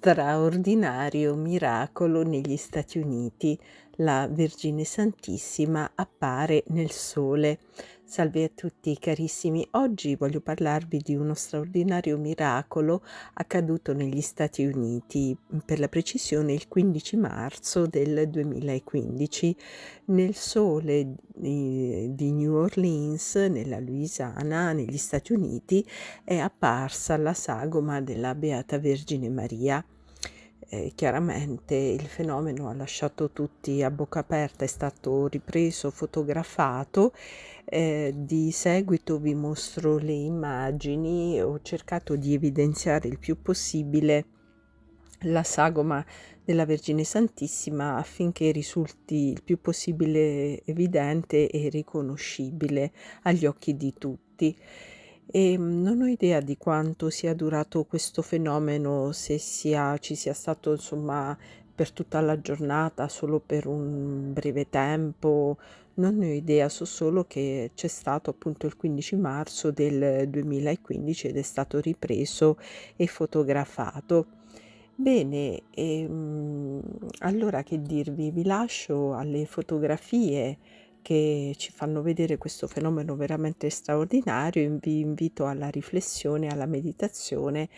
Straordinario miracolo negli Stati Uniti. La Vergine Santissima appare nel sole. Salve a tutti carissimi, oggi voglio parlarvi di uno straordinario miracolo accaduto negli Stati Uniti, per la precisione il 15 marzo del 2015. Nel sole di New Orleans, nella Louisiana, negli Stati Uniti, è apparsa la sagoma della Beata Vergine Maria. Chiaramente il fenomeno ha lasciato tutti a bocca aperta, è stato ripreso, fotografato. Di seguito vi mostro le immagini. Ho cercato di evidenziare il più possibile la sagoma della Vergine Santissima affinché risulti il più possibile evidente e riconoscibile agli occhi di tutti. Non ho idea di quanto sia durato questo fenomeno, se ci sia stato insomma per tutta la giornata, solo per un breve tempo, non ne ho idea, so solo che c'è stato appunto il 15 marzo del 2015 ed è stato ripreso e fotografato. Bene, allora che dirvi, vi lascio alle fotografie che ci fanno vedere questo fenomeno veramente straordinario e vi invito alla riflessione, alla meditazione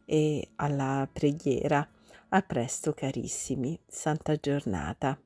e alla preghiera. A presto carissimi, santa giornata.